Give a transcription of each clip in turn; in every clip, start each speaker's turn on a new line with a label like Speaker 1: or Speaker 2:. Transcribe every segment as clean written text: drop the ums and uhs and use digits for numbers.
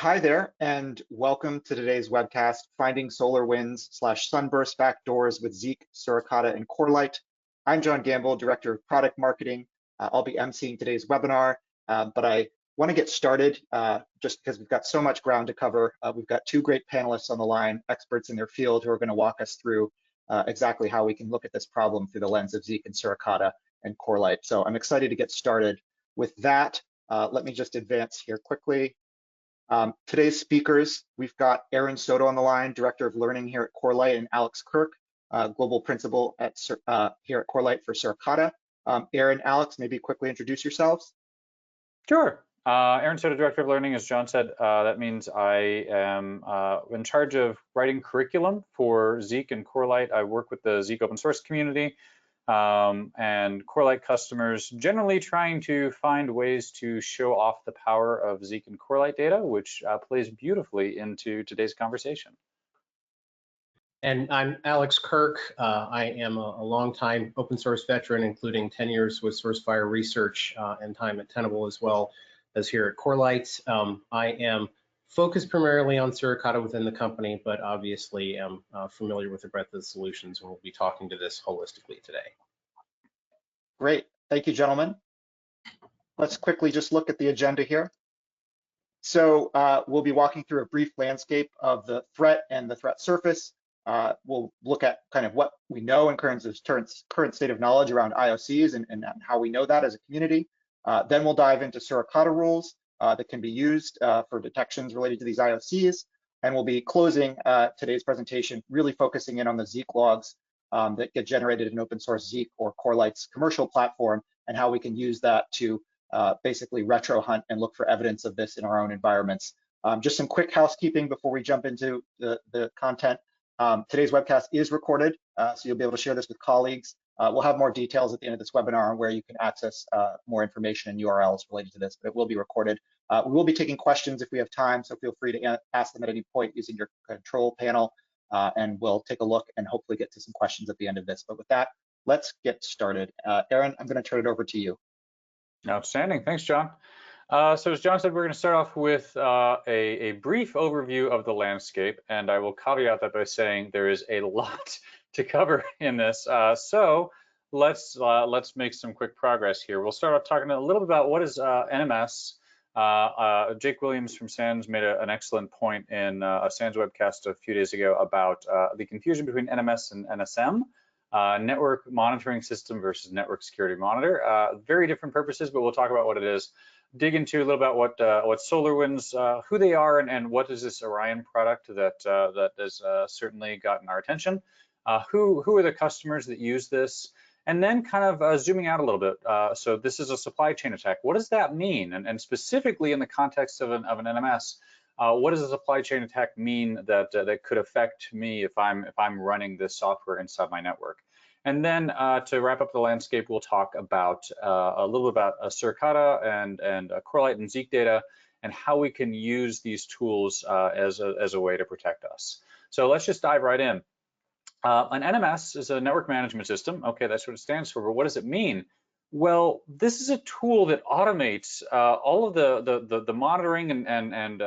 Speaker 1: Hi there, and welcome to today's webcast, Finding SolarWinds/Sunburst Backdoors with Zeek, Suricata, and Corelight. I'm John Gamble, Director of Product Marketing. I'll be emceeing today's webinar, but I want to get started just because we've got so much ground to cover. We've got two great panelists on the line, experts in their field, who are going to walk us through exactly how we can look at this problem through the lens of Zeek and Suricata and Corelight. So I'm excited to get started with that. Let me just advance here quickly. Today's speakers, we've got Aaron Soto on the line, Director of Learning here at Corelight, and Alex Kirk, Global Principal at here at Corelight for Suricata. Aaron, Alex, maybe quickly introduce yourselves.
Speaker 2: Sure. Aaron Soto, Director of Learning, as John said, that means I am in charge of writing curriculum for Zeek and Corelight. I work with the Zeek open source community and Corelight customers, generally trying to find ways to show off the power of Zeek and Corelight data, which plays beautifully into today's conversation.
Speaker 3: And I'm Alex Kirk. I am a longtime open source veteran, including 10 years with SourceFire research and time at Tenable, as well as here at Corelight. I am focused primarily on Suricata within the company, but obviously am familiar with the breadth of the solutions, and we'll be talking to this holistically today.
Speaker 1: Great, thank you, gentlemen. Let's quickly just look at the agenda here. So we'll be walking through a brief landscape of the threat and the threat surface. We'll look at kind of what we know in terms of current state of knowledge around IOCs and how we know that as a community. Then we'll dive into Suricata rules that can be used for detections related to these IOCs. And we'll be closing today's presentation, really focusing in on the Zeek logs that get generated in open source Zeek or Corelight's commercial platform, and how we can use that to basically retro hunt and look for evidence of this in our own environments. Just some quick housekeeping before we jump into the content. Today's webcast is recorded, so you'll be able to share this with colleagues. We'll have more details at the end of this webinar on where you can access more information and URLs related to this, but it will be recorded. We will be taking questions if we have time, so feel free to ask them at any point using your control panel, and we'll take a look and hopefully get to some questions at the end of this. But with that, let's get started. Aaron, I'm going to turn it over to you.
Speaker 2: Outstanding. Thanks, John. So as John said, we're going to start off with a brief overview of the landscape, and I will caveat that by saying there is a lot to cover in this. So let's make some quick progress here. We'll start off talking a little bit about what is NMS. Jake Williams from SANS made an excellent point in a SANS webcast a few days ago about the confusion between NMS and NSM. Network monitoring system versus network security monitor. Very different purposes, but we'll talk about what it is. Dig into a little about what SolarWinds, who they are, and what is this Orion product that has certainly gotten our attention. Who are the customers that use this? And then kind of zooming out a little bit. So this is a supply chain attack. What does that mean? And specifically in the context of an NMS, what does a supply chain attack mean that could affect me if I'm running this software inside my network? And then to wrap up the landscape, we'll talk about a little bit about Suricata and Corelight and Zeek data, and how we can use these tools as a way to protect us. So let's just dive right in. An NMS is a network management system. Okay, that's what it stands for, but what does it mean? Well, this is a tool that automates all of the monitoring and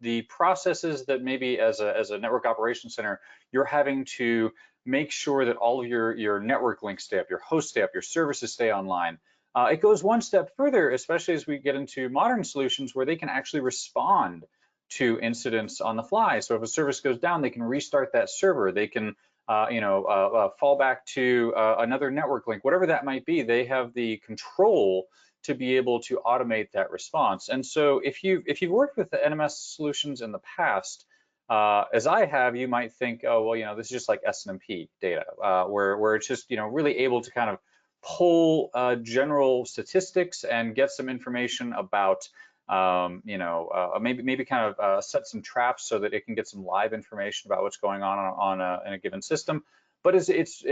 Speaker 2: the processes that maybe as a network operations center you're having to make sure that all of your network links stay up, your hosts stay up, your services stay online. It goes one step further, especially as we get into modern solutions where they can actually respond to incidents on the fly. So if a service goes down, they can restart that server. They can fall back to another network link, whatever that might be. They have the control to be able to automate that response. And so if you've worked with the NMS solutions in the past, as I have, you might think, oh, well, this is just like SNMP data, where it's just, really able to kind of pull general statistics and get some information about, maybe kind of set some traps so that it can get some live information about what's going on in a given system. But it's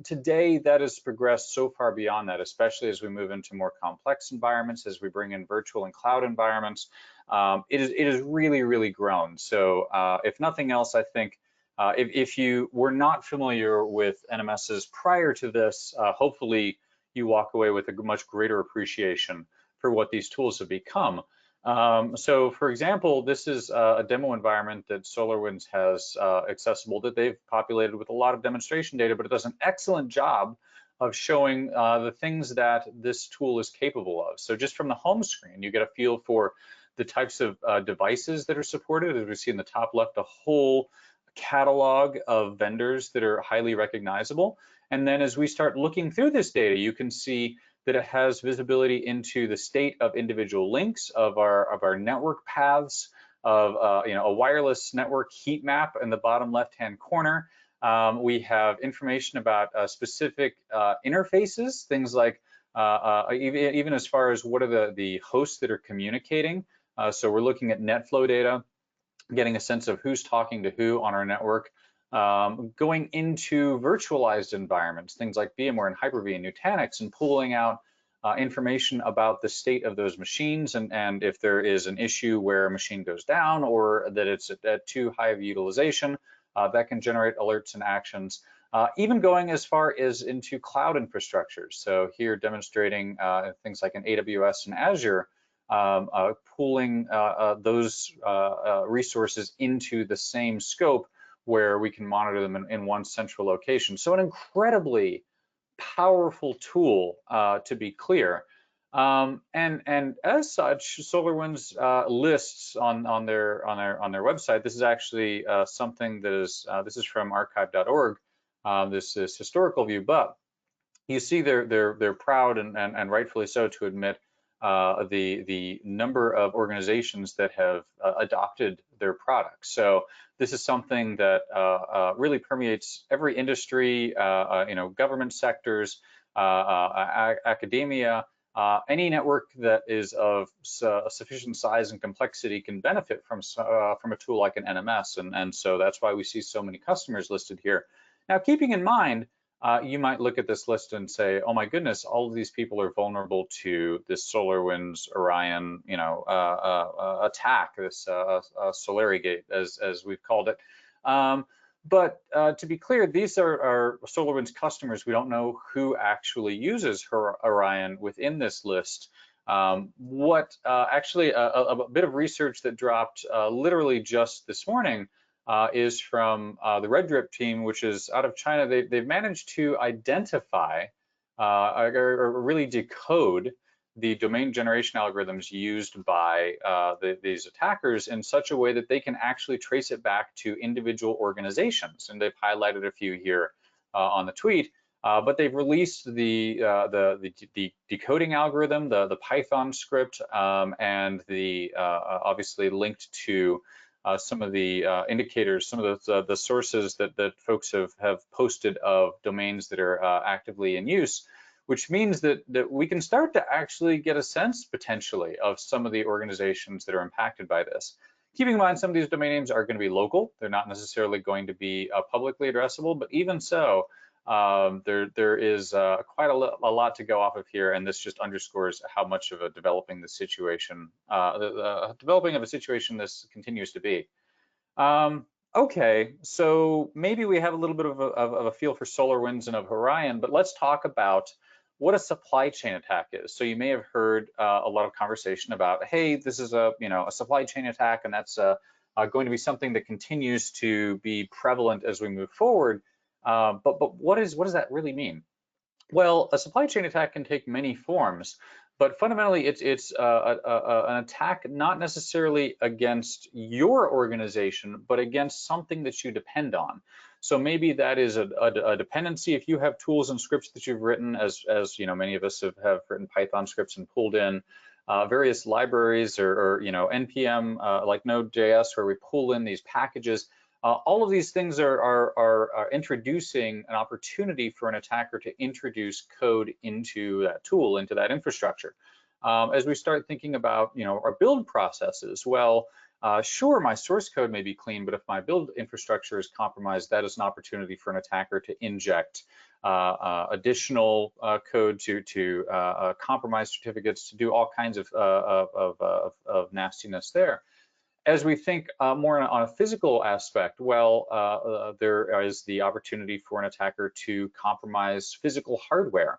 Speaker 2: today that has progressed so far beyond that, especially as we move into more complex environments, as we bring in virtual and cloud environments. It has really, really grown. So if nothing else, I think if you were not familiar with NMSs prior to this, hopefully you walk away with a much greater appreciation for what these tools have become. So for example, this is a demo environment that SolarWinds has accessible that they've populated with a lot of demonstration data, but it does an excellent job of showing the things that this tool is capable of. So just from the home screen, you get a feel for the types of devices that are supported. As we see in the top left, a whole catalog of vendors that are highly recognizable. And then as we start looking through this data, you can see that it has visibility into the state of individual links, of our network paths, of a wireless network heat map in the bottom left-hand corner. We have information about specific interfaces, things like even as far as what are the hosts that are communicating. So we're looking at net flow data, getting a sense of who's talking to who on our network, going into virtualized environments, things like VMware and Hyper-V and Nutanix, and pulling out information about the state of those machines and if there is an issue where a machine goes down or that it's at too high of utilization, that can generate alerts and actions. Even going as far as into cloud infrastructures. So here demonstrating things like an AWS and Azure, pooling those resources into the same scope where we can monitor them in one central location. So an incredibly powerful tool, to be clear. And as such, SolarWinds lists on their website. This is actually something that is this is from archive.org. This is historical view, but you see they're proud and rightfully so to admit the number of organizations that have adopted their products. So this is something that really permeates every industry, government sectors, academia, any network that is of sufficient size and complexity can benefit from a tool like an NMS, and so that's why we see so many customers listed here. Now, keeping in mind, you might look at this list and say, oh my goodness, all of these people are vulnerable to this SolarWinds Orion, attack, this Solarigate, as we've called it. But to be clear, these are SolarWinds customers. We don't know who actually uses Orion within this list. Actually, a bit of research that dropped literally just this morning is from the Red Drip team, which is out of China. They've managed to identify or really decode the domain generation algorithms used by these attackers in such a way that they can actually trace it back to individual organizations. And they've highlighted a few here on the tweet. But they've released the decoding algorithm, the Python script, and the obviously linked to some of the indicators, some of the sources that folks have posted of domains that are actively in use, which means that we can start to actually get a sense potentially of some of the organizations that are impacted by this. Keeping in mind, some of these domain names are going to be local. They're not necessarily going to be publicly addressable, but even so, there is quite a lot to go off of here, and this just underscores how much of a developing of a situation this continues to be. Okay, so maybe we have a little bit of a feel for SolarWinds and of Orion, but let's talk about what a supply chain attack is. So you may have heard a lot of conversation about, hey, this is a supply chain attack, and that's going to be something that continues to be prevalent as we move forward. But what does that really mean? Well, a supply chain attack can take many forms, but fundamentally it's an attack not necessarily against your organization, but against something that you depend on. So maybe that is a dependency. If you have tools and scripts that you've written, as many of us have written Python scripts and pulled in various libraries or NPM like Node.js, where we pull in these packages. All of these things are introducing an opportunity for an attacker to introduce code into that tool, into that infrastructure. As we start thinking about our build processes, well, sure, my source code may be clean, but if my build infrastructure is compromised, that is an opportunity for an attacker to inject additional code to compromise certificates, to do all kinds of nastiness there. As we think more on a physical aspect, well, there is the opportunity for an attacker to compromise physical hardware.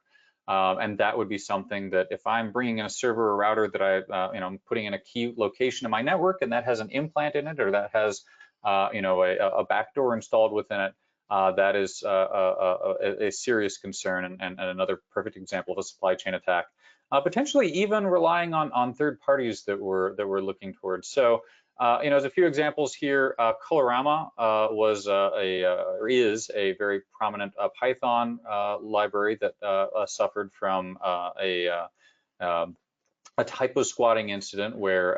Speaker 2: And that would be something that if I'm bringing in a server or router that I'm putting in a key location in my network and that has an implant in it, or that has a backdoor installed within it, that is a serious concern and another perfect example of a supply chain attack. Potentially even relying on third parties that we're looking towards. So there's a few examples here. Colorama is a very prominent Python library that suffered from a typo squatting incident where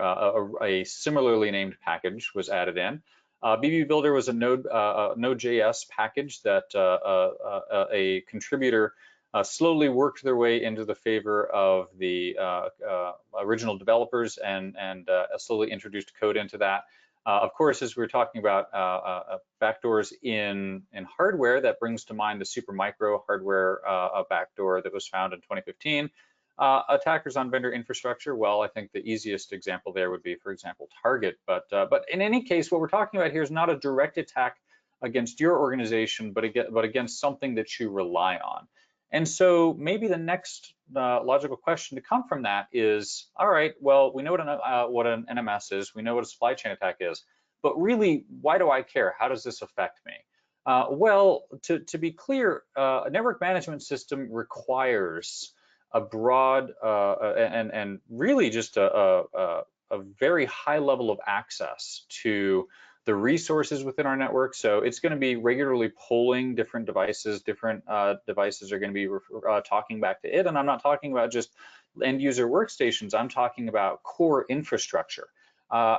Speaker 2: a similarly named package was added in. BB Builder was a Node.js package that a contributor slowly worked their way into the favor of the original developers and slowly introduced code into that. Of course, as we're talking about backdoors in hardware, that brings to mind the Supermicro hardware backdoor that was found in 2015. Attackers on vendor infrastructure, well, I think the easiest example there would be, for example, Target. But in any case, what we're talking about here is not a direct attack against your organization, but against something that you rely on. And so maybe the next logical question to come from that is, all right, well, we know what an NMS is, we know what a supply chain attack is, but really, why do I care? How does this affect me? Well, to be clear, a network management system requires a broad and really just a very high level of access to the resources within our network. So it's going to be regularly polling different devices. Different devices are going to be talking back to it. And I'm not talking about just end user workstations. I'm talking about core infrastructure.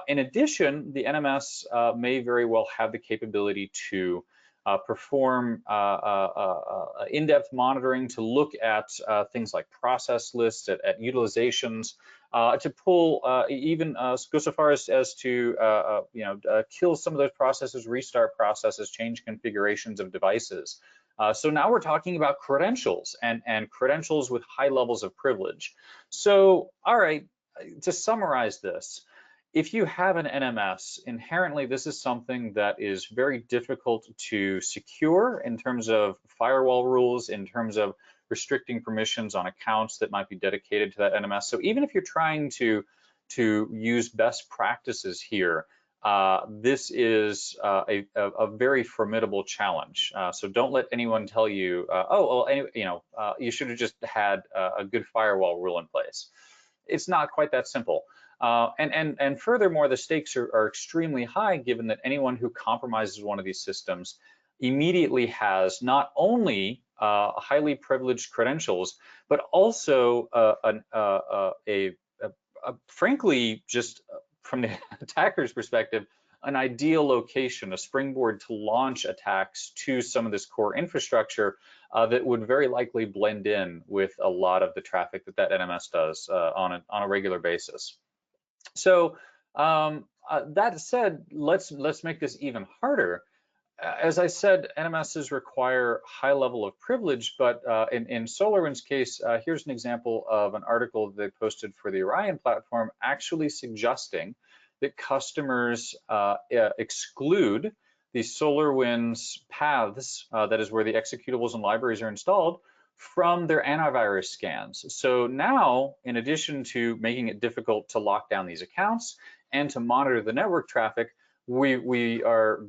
Speaker 2: In addition, the NMS may very well have the capability to perform in-depth monitoring to look at things like process lists, at utilizations, to pull even go so far as to kill some of those processes, restart processes, change configurations of devices. So now we're talking about credentials and credentials with high levels of privilege. So, all right, to summarize this, if you have an NMS, inherently this is something that is very difficult to secure in terms of firewall rules, in terms of restricting permissions on accounts that might be dedicated to that NMS. So even if you're trying to use best practices here, this is a very formidable challenge. So don't let anyone tell you, oh, well, you should have just had a good firewall rule in place. It's not quite that simple. And furthermore, the stakes are extremely high, given that anyone who compromises one of these systems immediately has not only highly privileged credentials, but also frankly, just from the attacker's perspective, an ideal location, a springboard to launch attacks to some of this core infrastructure that would very likely blend in with a lot of the traffic that NMS does on a regular basis. So that said, let's make this even harder. As I said, NMSs require high level of privilege, but in SolarWinds case, here's an example of an article they posted for the Orion platform actually suggesting that customers exclude the SolarWinds paths, that is where the executables and libraries are installed, from their antivirus scans. So now, in addition to making it difficult to lock down these accounts and to monitor the network traffic, we are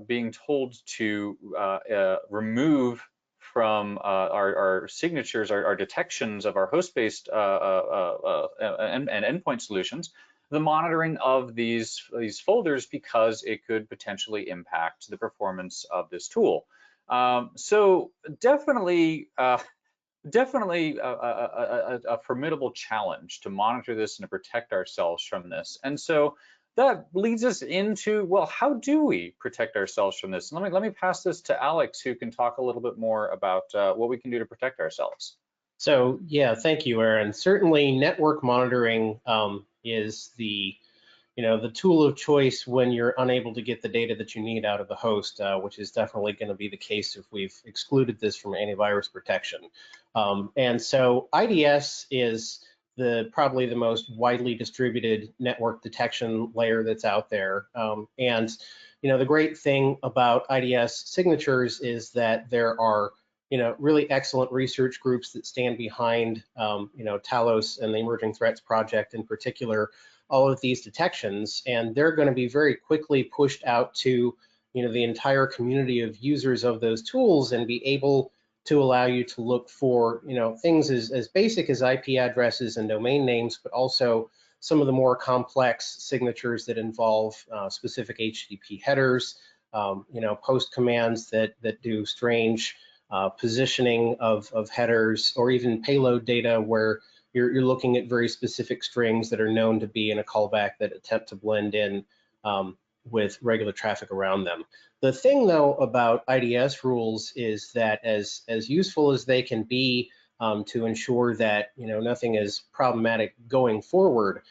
Speaker 2: being told to remove from our signatures, our detections of our host-based and endpoint solutions, the monitoring of these folders, because it could potentially impact the performance of this tool. So definitely a formidable challenge to monitor this and to protect ourselves from this. And so that leads us into, well, how do we protect ourselves from this? Let me pass this to Alex, who can talk a little bit more about what we can do to protect ourselves.
Speaker 3: So yeah, thank you, Aaron. Certainly network monitoring is the tool of choice when you're unable to get the data that you need out of the host, which is definitely going to be the case if we've excluded this from antivirus protection. And so IDS is probably the most widely distributed network detection layer that's out there. And the great thing about IDS signatures is that there are really excellent research groups that stand behind, Talos and the Emerging Threats Project in particular, all of these detections, and they're going to be very quickly pushed out to, the entire community of users of those tools and be able to allow you to look for, things as basic as IP addresses and domain names, but also some of the more complex signatures that involve specific HTTP headers, post commands that do strange positioning of headers, or even payload data where you're looking at very specific strings that are known to be in a callback that attempt to blend in with regular traffic around them. The thing, though, about IDS rules is that as useful as they can be to ensure that nothing is problematic going forward,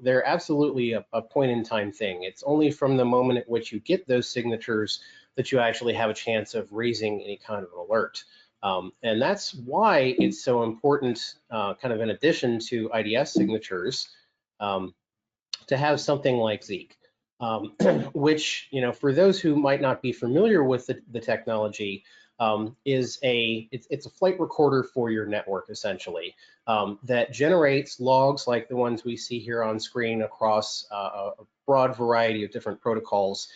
Speaker 3: they're absolutely a point-in-time thing. It's only from the moment at which you get those signatures that you actually have a chance of raising any kind of an alert. And that's why it's so important, kind of in addition to IDS signatures, to have something like Zeek, which, for those who might not be familiar with the technology, it's a flight recorder for your network, essentially, that generates logs like the ones we see here on screen across a broad variety of different protocols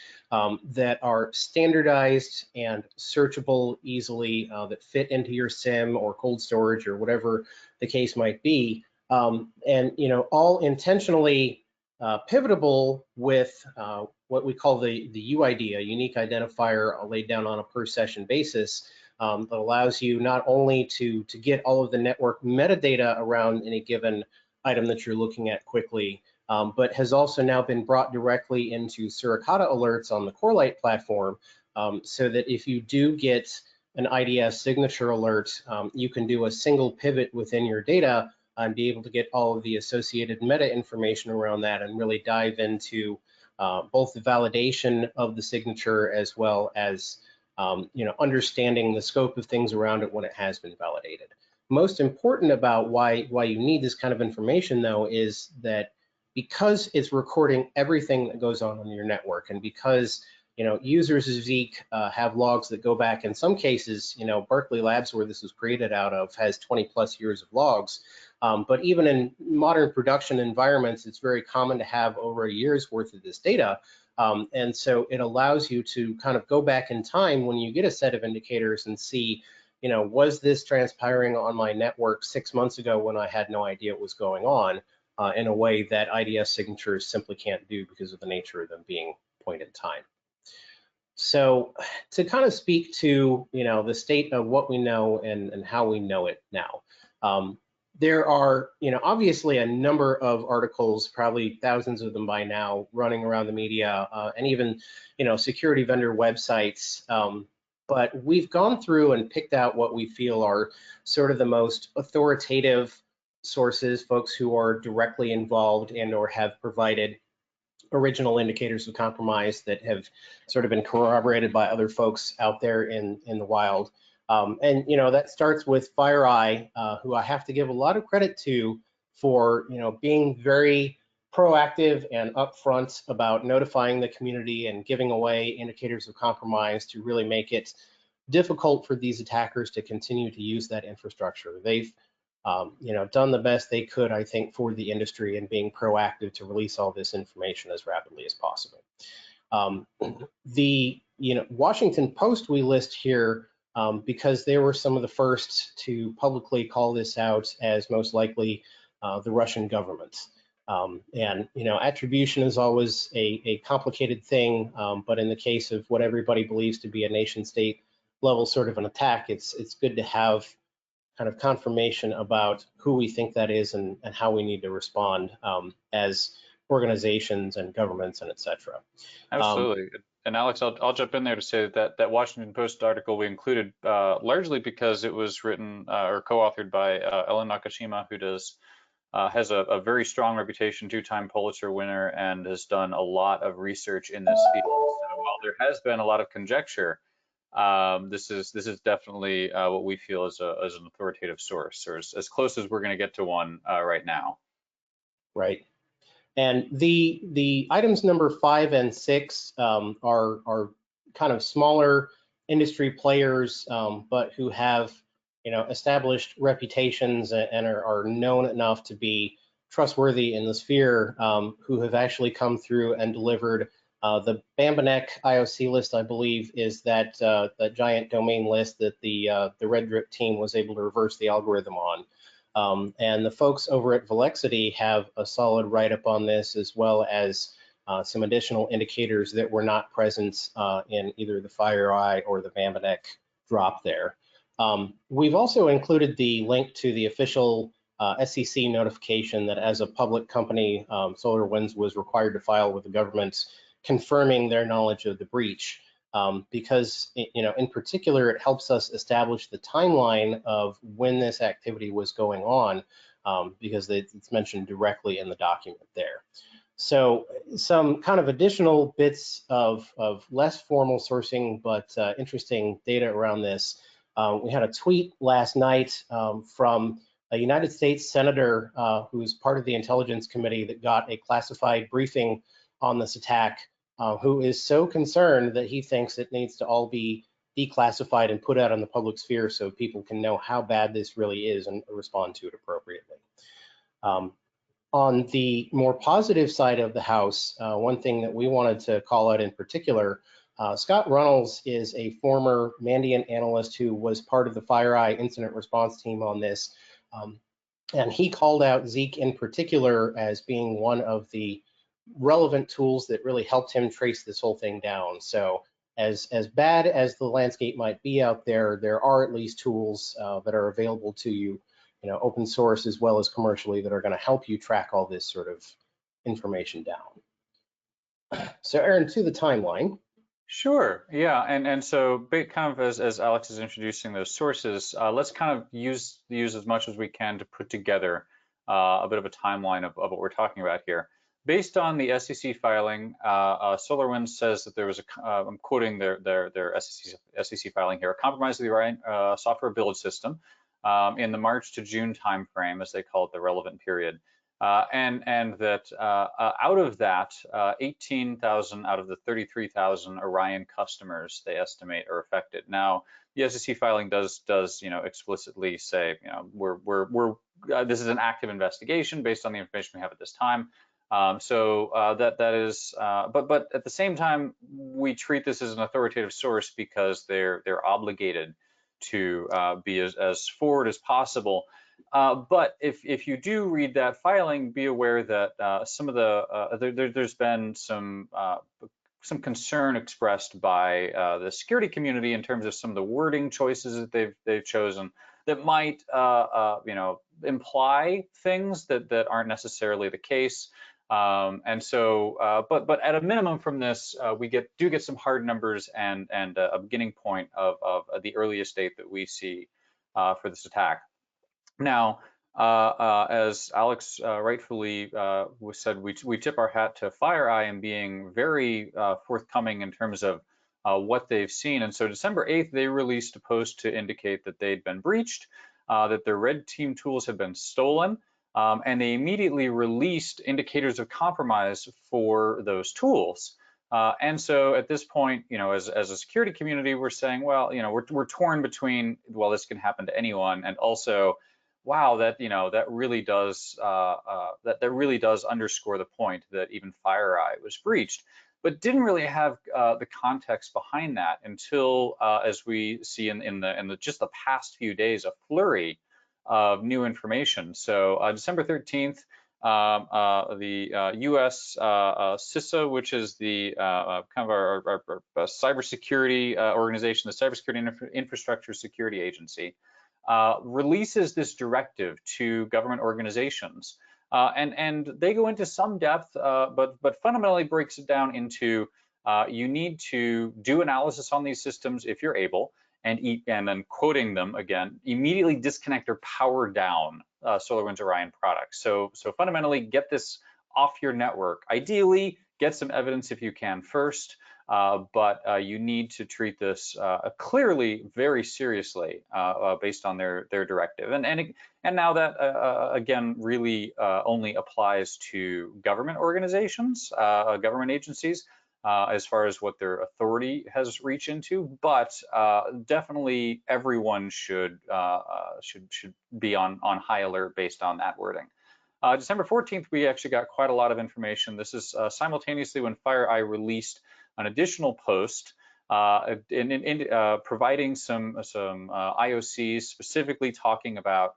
Speaker 3: that are standardized and searchable easily, that fit into your SIEM or cold storage or whatever the case might be, and all intentionally pivotable with what we call the UID, a unique identifier laid down on a per session basis, that allows you not only to get all of the network metadata around any given item that you're looking at quickly, but has also now been brought directly into Suricata alerts on the Corelight platform, so that if you do get an IDS signature alert, you can do a single pivot within your data and be able to get all of the associated meta information around that and really dive into both the validation of the signature as well as understanding the scope of things around it when it has been validated. Most important about why you need this kind of information, though, is that because it's recording everything that goes on your network, and because users of Zeek have logs that go back, in some cases, Berkeley Labs, where this was created out of, has 20+ years of logs. But even in modern production environments, it's very common to have over a year's worth of this data. And so it allows you to kind of go back in time when you get a set of indicators and see, was this transpiring on my network 6 months ago when I had no idea what was going on, in a way that IDS signatures simply can't do because of the nature of them being point in time. So to kind of speak to, the state of what we know and how we know it now, there are, obviously a number of articles, probably thousands of them by now, running around the media, and even, security vendor websites. But we've gone through and picked out what we feel are sort of the most authoritative sources, folks who are directly involved and or have provided original indicators of compromise that have sort of been corroborated by other folks out there in the wild. And that starts with FireEye, who I have to give a lot of credit to for being very proactive and upfront about notifying the community and giving away indicators of compromise to really make it difficult for these attackers to continue to use that infrastructure. They've done the best they could, I think, for the industry and being proactive to release all this information as rapidly as possible. The Washington Post we list here because they were some of the first to publicly call this out as most likely the Russian government. And attribution is always a complicated thing, but in the case of what everybody believes to be a nation state level sort of an attack, it's good to have kind of confirmation about who we think that is and how we need to respond as organizations and governments and et cetera.
Speaker 2: Absolutely. And Alex, I'll jump in there to say that Washington Post article we included largely because it was written or co-authored by Ellen Nakashima, who has a very strong reputation, 2-time Pulitzer winner, and has done a lot of research in this field. So while there has been a lot of conjecture, this is definitely what we feel is an authoritative source, or as close as we're going to get to one right now.
Speaker 3: Right. And the items number 5 and 6 are kind of smaller industry players, but who have, established reputations and are known enough to be trustworthy in the sphere, who have actually come through and delivered the Bambanek IOC list, I believe, is that giant domain list that the Red Drip team was able to reverse the algorithm on. And the folks over at Velexity have a solid write-up on this, as well as some additional indicators that were not present in either the FireEye or the Bambanek drop there. We've also included the link to the official SEC notification that, as a public company, SolarWinds was required to file with the government, confirming their knowledge of the breach. Because, in particular, it helps us establish the timeline of when this activity was going on, because it's mentioned directly in the document there. So some kind of additional bits of less formal sourcing, but interesting data around this. We had a tweet last night from a United States senator who's part of the Intelligence Committee that got a classified briefing on this attack, who is so concerned that he thinks it needs to all be declassified and put out in the public sphere so people can know how bad this really is and respond to it appropriately. On the more positive side of the house, one thing that we wanted to call out in particular, Scott Runnels is a former Mandiant analyst who was part of the FireEye incident response team on this. And he called out Zeek in particular as being one of the relevant tools that really helped him trace this whole thing down. So as bad as the landscape might be out there, there are at least tools that are available to you, open source as well as commercially, that are going to help you track all this sort of information down. So Aaron, to the timeline.
Speaker 2: Sure, yeah, and so kind of as Alex is introducing those sources, let's kind of use as much as we can to put together a bit of a timeline of what we're talking about here. Based on the SEC filing, SolarWinds says that there was I'm quoting their SEC filing here, a compromise of the Orion software build system in the March to June timeframe, as they call it, the relevant period. And that out of that, 18,000 out of the 33,000 Orion customers they estimate are affected. Now, the SEC filing does explicitly say, this is an active investigation based on the information we have at this time. That is, but at the same time, we treat this as an authoritative source because they're obligated to be as forward as possible. But if you do read that filing, be aware that some of there's been some concern expressed by the security community in terms of some of the wording choices that they've chosen that might imply things that aren't necessarily the case. But at a minimum from this, we do get some hard numbers and a beginning point of the earliest date that we see for this attack. Now, as Alex rightfully said, we tip our hat to FireEye in being very forthcoming in terms of what they've seen. And so December 8th, they released a post to indicate that they'd been breached, that their red team tools had been stolen, and they immediately released indicators of compromise for those tools. And so at this point, as a security community, we're saying, well, we're torn between, well, this can happen to anyone, and also, wow, that really does underscore the point that even FireEye was breached, but didn't really have the context behind that until, as we see in the just the past few days, a flurry of new information. So December 13th, the U.S. CISA, which is the kind of our cybersecurity organization, the Cybersecurity Infrastructure Security Agency, releases this directive to government organizations, and they go into some depth, but fundamentally breaks it down into you need to do analysis on these systems if you're able, and then quoting them again, immediately disconnect or power down SolarWinds Orion products. So fundamentally get this off your network. Ideally, get some evidence if you can first, but you need to treat this clearly very seriously based on their directive. And now that again really only applies to government organizations, government agencies. as far as what their authority has reached into, but definitely everyone should be on high alert based on that wording. December 14th, we actually got quite a lot of information. This is simultaneously when FireEye released an additional post providing some IOCs, specifically talking about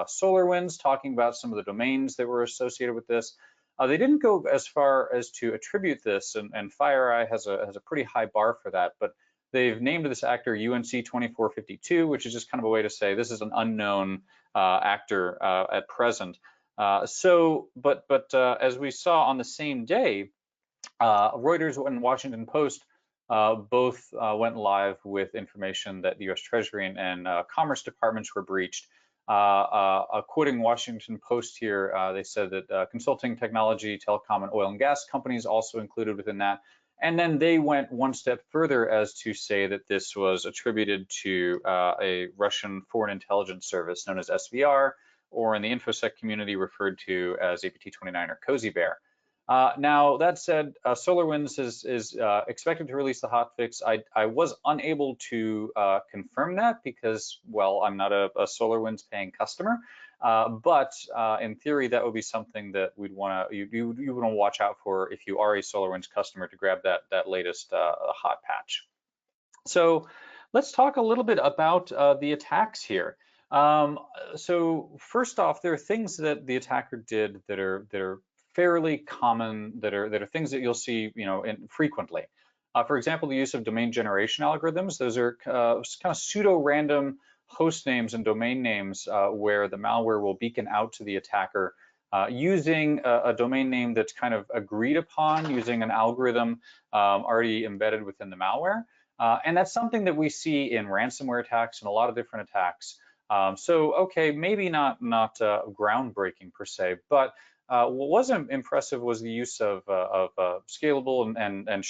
Speaker 2: SolarWinds, talking about some of the domains that were associated with this. They didn't go as far as to attribute this, and FireEye has a pretty high bar for that, but they've named this actor UNC 2452, which is just kind of a way to say this is an unknown actor at present. As we saw on the same day, Reuters and Washington Post both went live with information that the U.S. Treasury and Commerce departments were breached. Quoting Washington Post here, they said that consulting, technology, telecom, and oil and gas companies also included within that. And then they went one step further as to say that this was attributed to a Russian foreign intelligence service known as SVR, or in the InfoSec community referred to as APT29 or Cozy Bear. Now, that said, SolarWinds is expected to release the hotfix. I was unable to confirm that because, well, I'm not a SolarWinds paying customer, but in theory, that would be something that we'd want to you want to watch out for if you are a SolarWinds customer to grab that latest hot patch. So let's talk a little bit about the attacks here. So first off, there are things that the attacker did that are fairly common, that are things that you'll see, frequently. For example, the use of domain generation algorithms. Those are kind of pseudo-random host names and domain names where the malware will beacon out to the attacker using a domain name that's kind of agreed upon using an algorithm already embedded within the malware. And that's something that we see in ransomware attacks and a lot of different attacks. Okay, maybe not groundbreaking per se, but what was impressive was the use of scalable and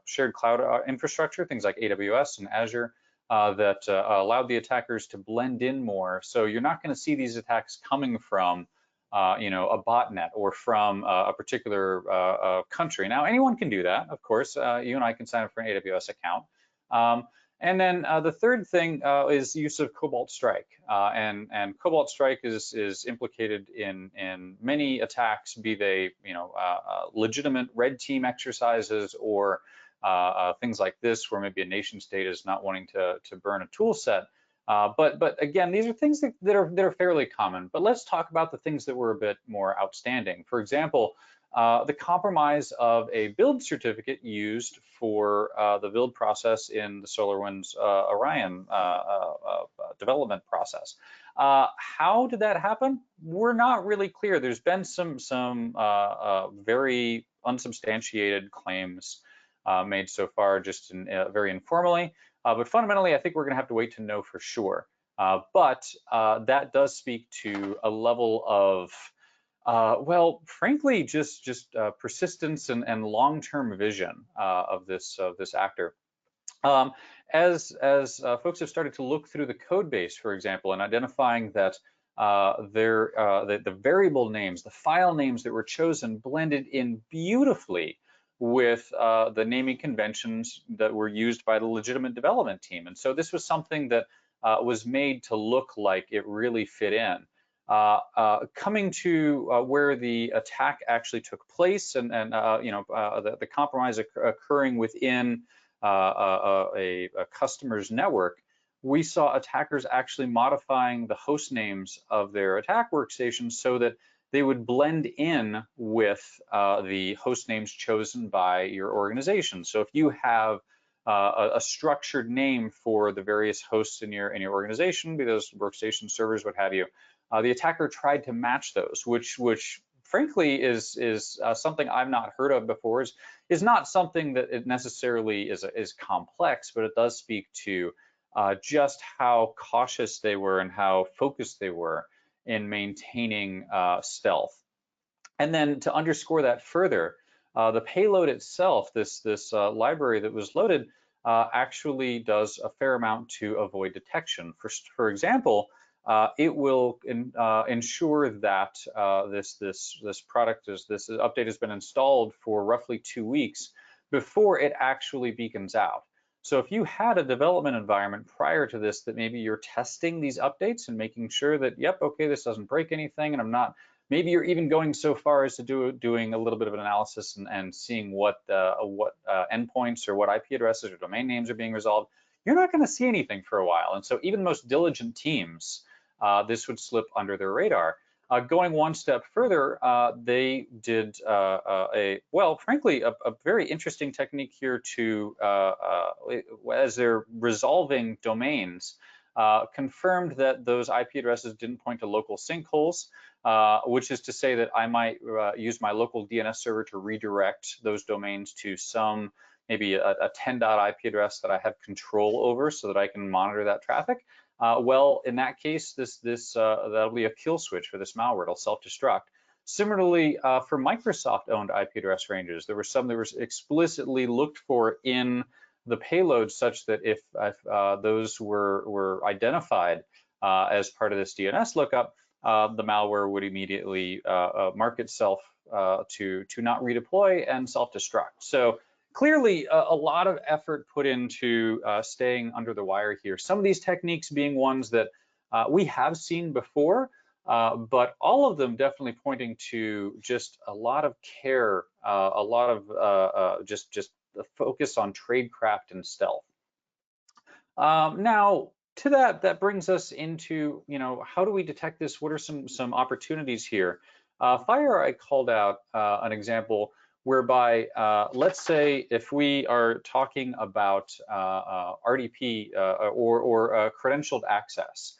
Speaker 2: shared cloud infrastructure, things like AWS and Azure, that allowed the attackers to blend in more. So you're not going to see these attacks coming from, a botnet or from a particular country. Now, anyone can do that, of course. You and I can sign up for an AWS account. And then the third thing is use of Cobalt Strike, and Cobalt Strike is implicated in many attacks, be they legitimate red team exercises or things like this, where maybe a nation state is not wanting to burn a tool set. But again, these are things that are fairly common. But let's talk about the things that were a bit more outstanding. For example, the compromise of a build certificate used for the build process in the SolarWinds Orion development process. How did that happen? We're not really clear. There's been some very unsubstantiated claims made so far, just very informally. But fundamentally, I think we're going to have to wait to know for sure. But that does speak to a level of well, frankly, just persistence and long-term vision of this actor. As folks have started to look through the code base, for example, and identifying that the variable names, the file names that were chosen, blended in beautifully with the naming conventions that were used by the legitimate development team, and so this was something that was made to look like it really fit in. Coming to where the attack actually took place, and the compromise occurring within a customer's network, we saw attackers actually modifying the host names of their attack workstations so that they would blend in with the host names chosen by your organization. So if you have a structured name for the various hosts in your organization, be those workstation servers, what have you, the attacker tried to match those, which frankly is something I've not heard of before. Is not something that it necessarily is complex, but it does speak to just how cautious they were and how focused they were in maintaining stealth. And then to underscore that further, the payload itself, this library that was loaded, actually does a fair amount to avoid detection. For example, it will ensure that this product, this update has been installed for roughly 2 weeks, before it actually beacons out. So if you had a development environment prior to this that maybe you're testing these updates and making sure that, yep, okay, this doesn't break anything, and I'm not, maybe you're even going so far as to doing a little bit of an analysis and seeing what endpoints or what IP addresses or domain names are being resolved, you're not going to see anything for a while. And so even most diligent teams, this would slip under their radar. Going one step further, they did frankly, a very interesting technique here to, as they're resolving domains, confirmed that those IP addresses didn't point to local sinkholes, which is to say that I might use my local DNS server to redirect those domains to some, maybe a 10.IP address that I have control over so that I can monitor that traffic. Well, in that case, that'll be a kill switch for this malware. It'll self-destruct. Similarly, for Microsoft-owned IP address ranges, there were some that were explicitly looked for in the payload, such that if those were identified as part of this DNS lookup, the malware would immediately mark itself to not redeploy and self-destruct. So clearly, a lot of effort put into staying under the wire here. Some of these techniques being ones that we have seen before, but all of them definitely pointing to just a lot of care, a lot of just the focus on tradecraft and stealth. Now, to that brings us into, how do we detect this? What are some opportunities here? FireEye called out an example whereby, let's say if we are talking about RDP or credentialed access,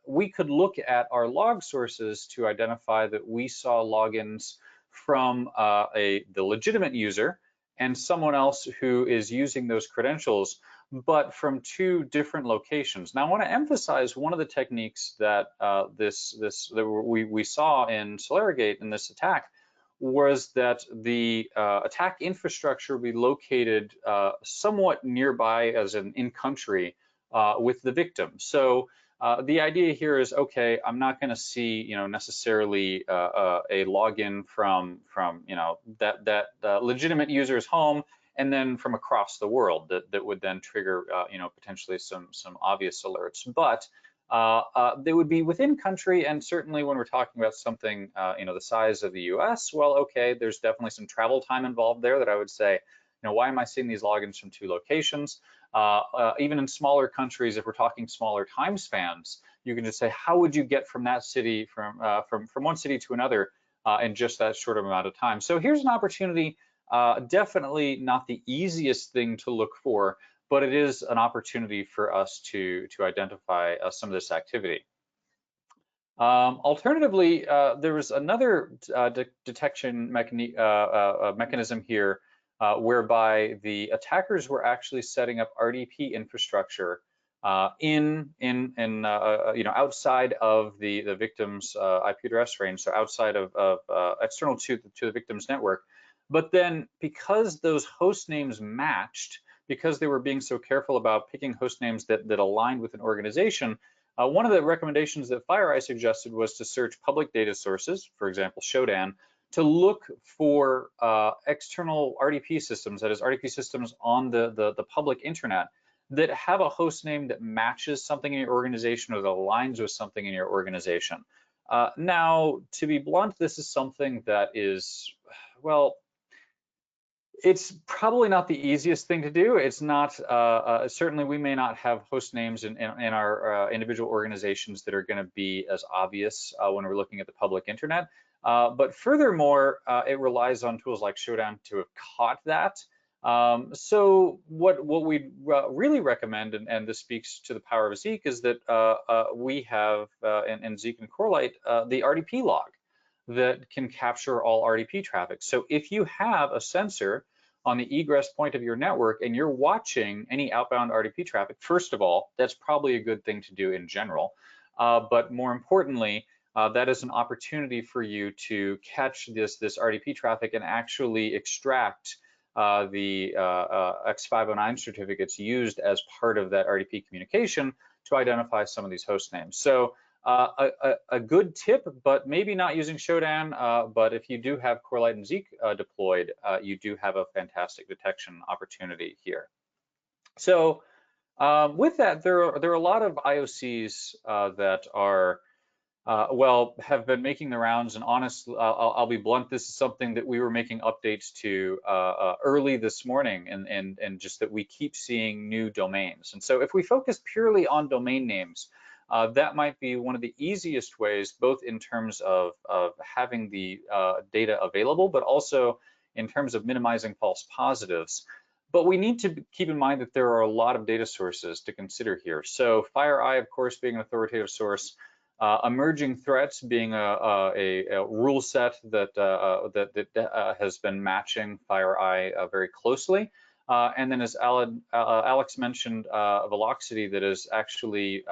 Speaker 2: we could look at our log sources to identify that we saw logins from the legitimate user and someone else who is using those credentials, but from two different locations. Now, I want to emphasize one of the techniques that we saw in Solarigate in this attack was that the attack infrastructure would be located somewhat nearby, as in country, with the victim. So the idea here is, okay, I'm not going to see, necessarily a login from that legitimate user's home, and then from across the world that would then trigger, potentially some obvious alerts. But they would be within country, and certainly when we're talking about something, the size of the US, well, okay, there's definitely some travel time involved there that I would say, why am I seeing these logins from two locations? Even in smaller countries, if we're talking smaller time spans, you can just say, how would you get from that city, from one city to another in just that short amount of time? So here's an opportunity, definitely not the easiest thing to look for, but it is an opportunity for us to identify some of this activity. Alternatively, there was another detection mechanism here whereby the attackers were actually setting up RDP infrastructure outside of the victim's IP address range, so outside of external to the victim's network. But then, because those host names matched, because they were being so careful about picking host names that aligned with an organization, one of the recommendations that FireEye suggested was to search public data sources, for example, Shodan, to look for external RDP systems, that is RDP systems on the public internet, that have a host name that matches something in your organization or that aligns with something in your organization. Now, to be blunt, this is something that is, well, it's probably not the easiest thing to do. It's not, certainly we may not have host names in our individual organizations that are going to be as obvious when we're looking at the public internet. But furthermore, it relies on tools like Shodan to have caught that. So what we really recommend, and this speaks to the power of Zeek, is that we have in Zeek and Corelight the RDP log that can capture all RDP traffic. So if you have a sensor on the egress point of your network and you're watching any outbound RDP traffic, first of all, that's probably a good thing to do in general. But more importantly, that is an opportunity for you to catch this RDP traffic and actually extract the X509 certificates used as part of that RDP communication to identify some of these host names. So A good tip, but maybe not using Shodan, but if you do have Corelight and Zeek deployed, you do have a fantastic detection opportunity here. So with that, there are a lot of IOCs that are well, have been making the rounds, and honestly, I'll be blunt, this is something that we were making updates to early this morning, and just that we keep seeing new domains. And so if we focus purely on domain names, that might be one of the easiest ways, both in terms of having the data available, but also in terms of minimizing false positives. But we need to keep in mind that there are a lot of data sources to consider here. So FireEye, of course, being an authoritative source, emerging threats being a rule set that has been matching FireEye very closely. And then as Alex mentioned, Velocity that has actually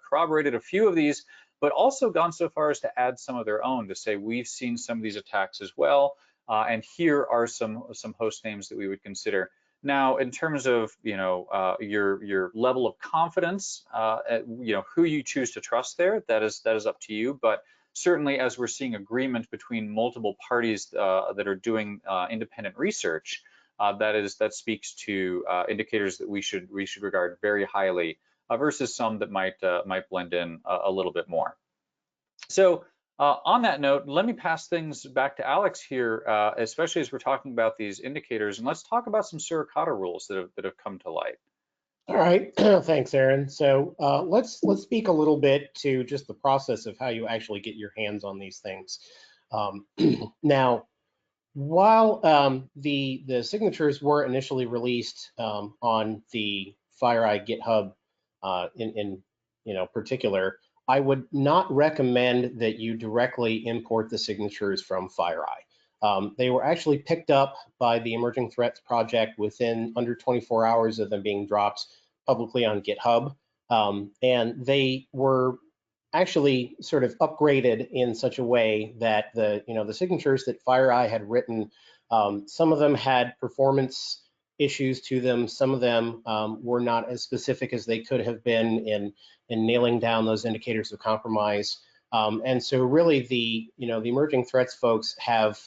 Speaker 2: corroborated a few of these, but also gone so far as to add some of their own to say, we've seen some of these attacks as well. And here are some host names that we would consider. Now, in terms of your level of confidence, who you choose to trust there, that is up to you. But certainly, as we're seeing agreement between multiple parties that are doing independent research, that speaks to indicators that we should regard very highly versus some that might blend in a little bit more. So on that note, let me pass things back to Alex here, especially as we're talking about these indicators, and let's talk about some Suricata rules that have come to light.
Speaker 3: All right, thanks, Aaron. So let's speak a little bit to just the process of how you actually get your hands on these things. Now, while the signatures were initially released on the FireEye GitHub in particular, I would not recommend that you directly import the signatures from FireEye. They were actually picked up by the Emerging Threats Project within under 24 hours of them being dropped publicly on GitHub, and they were actually sort of upgraded in such a way that the signatures that FireEye had written, some of them had performance issues to them. Some of them were not as specific as they could have been in nailing down those indicators of compromise. And so really the emerging threats folks have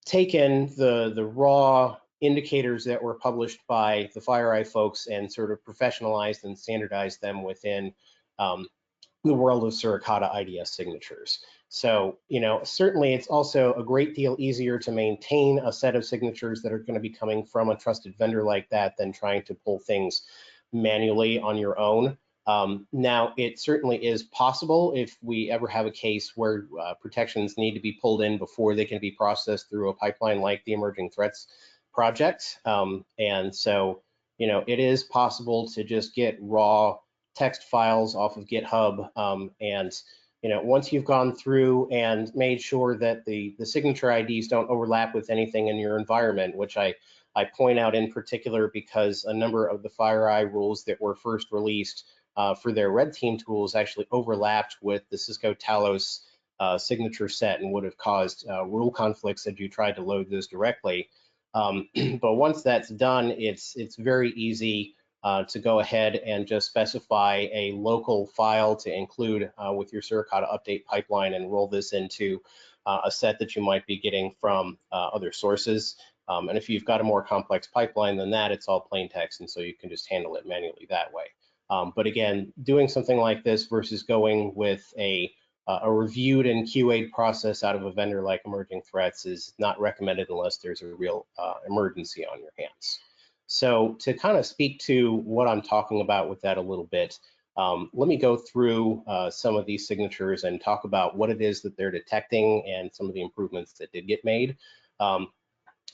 Speaker 3: taken the raw indicators that were published by the FireEye folks and sort of professionalized and standardized them within the world of Suricata IDS signatures. So, certainly it's also a great deal easier to maintain a set of signatures that are going to be coming from a trusted vendor like that than trying to pull things manually on your own. Now, it certainly is possible if we ever have a case where protections need to be pulled in before they can be processed through a pipeline like the Emerging Threats Project. And so, it is possible to just get raw text files off of GitHub, and once you've gone through and made sure that the signature IDs don't overlap with anything in your environment, which I point out in particular because a number of the FireEye rules that were first released for their red team tools actually overlapped with the Cisco Talos signature set and would have caused rule conflicts if you tried to load those directly. But once that's done, it's very easy to go ahead and just specify a local file to include with your Suricata update pipeline and roll this into a set that you might be getting from other sources. And if you've got a more complex pipeline than that, it's all plain text, and so you can just handle it manually that way. But again, doing something like this versus going with a reviewed and QA'd process out of a vendor like Emerging Threats is not recommended unless there's a real emergency on your hands. So to kind of speak to what I'm talking about with that a little bit, let me go through some of these signatures and talk about what it is that they're detecting and some of the improvements that did get made.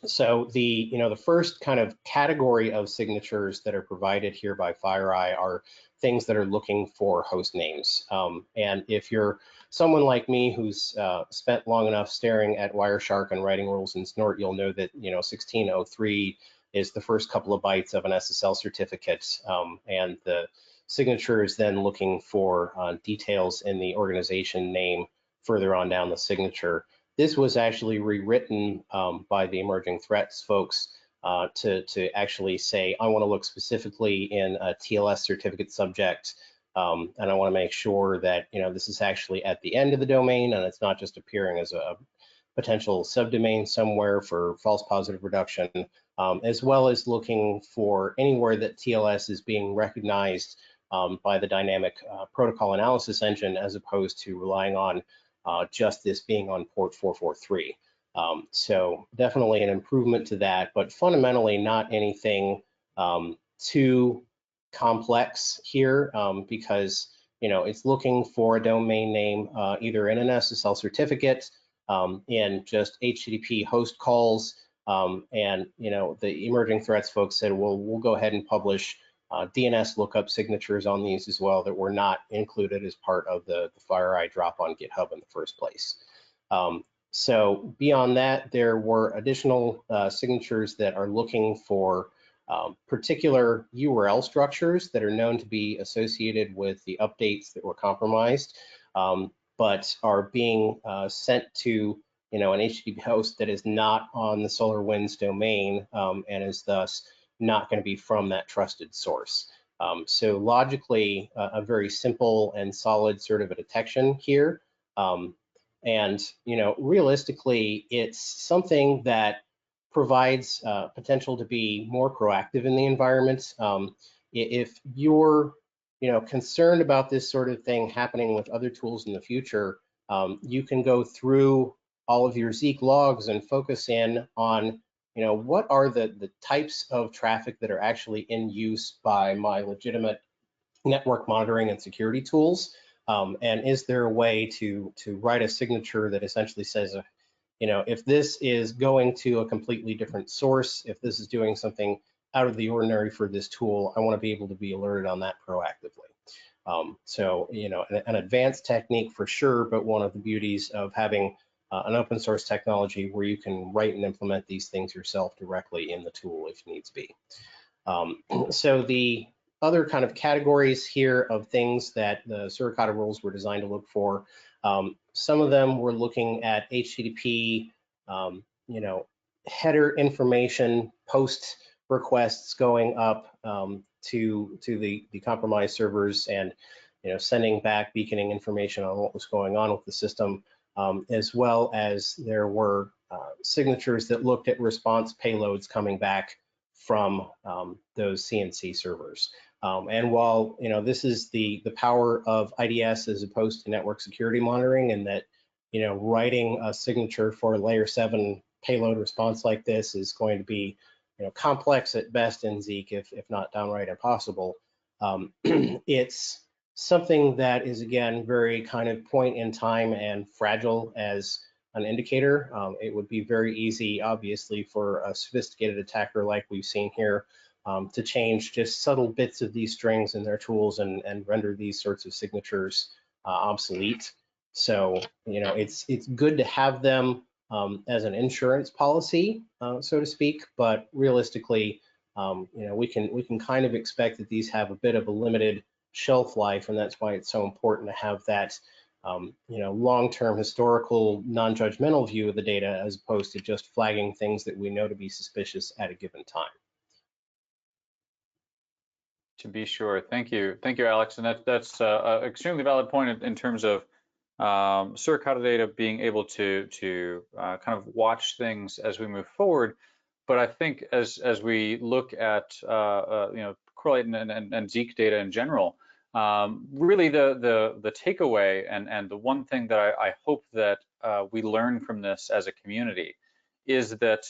Speaker 3: So the first kind of category of signatures that are provided here by FireEye are things that are looking for host names. And if you're someone like me who's spent long enough staring at Wireshark and writing rules in Snort, you'll know that 1603 is the first couple of bytes of an SSL certificate, and the signature is then looking for details in the organization name further on down the signature. This was actually rewritten by the Emerging Threats folks to actually say, I want to look specifically in a TLS certificate subject And I want to make sure that, this is actually at the end of the domain and it's not just appearing as a potential subdomain somewhere for false positive reduction, as well as looking for anywhere that TLS is being recognized by the dynamic protocol analysis engine, as opposed to relying on just this being on port 443. So definitely an improvement to that, but fundamentally not anything too complex here, because it's looking for a domain name either in an SSL certificate, in just HTTP host calls, and the emerging threats folks said, well, we'll go ahead and publish DNS lookup signatures on these as well that were not included as part of the FireEye drop on GitHub in the first place. So beyond that, there were additional signatures that are looking for particular URL structures that are known to be associated with the updates that were compromised, but are being sent to an HTTP host that is not on the SolarWinds domain, and is thus not going to be from that trusted source. So logically, a very simple and solid sort of a detection here. And realistically, it's something that provides potential to be more proactive in the environment. If you're concerned about this sort of thing happening with other tools in the future, you can go through all of your Zeek logs and focus in on what are the types of traffic that are actually in use by my legitimate network monitoring and security tools, and is there a way to write a signature that essentially says, if this is going to a completely different source, if this is doing something out of the ordinary for this tool, I want to be able to be alerted on that proactively. So, an advanced technique for sure, but one of the beauties of having an open source technology where you can write and implement these things yourself directly in the tool if needs be. So the other kind of categories here of things that the Suricata rules were designed to look for, some of them were looking at HTTP, header information, post requests going up to the compromised servers, and sending back beaconing information on what was going on with the system, as well as there were signatures that looked at response payloads coming back from those CNC servers. And while this is the power of IDS as opposed to network security monitoring, and that writing a signature for a layer 7 payload response like this is going to be complex at best in Zeek, if not downright impossible, it's something that is, again, very kind of point in time and fragile as an indicator. It would be very easy, obviously, for a sophisticated attacker like we've seen here to change just subtle bits of these strings in their tools and render these sorts of signatures obsolete. So, it's good to have them as an insurance policy, so to speak, but realistically, we can kind of expect that these have a bit of a limited shelf life, and that's why it's so important to have that long-term historical non-judgmental view of the data, as opposed to just flagging things that we know to be suspicious at a given time.
Speaker 2: To be sure. Thank you, Alex. And that's an extremely valid point in terms of Suricata data being able to kind of watch things as we move forward. But I think as we look at Corelight and Zeek data in general, really the takeaway and the one thing that I hope that we learn from this as a community is that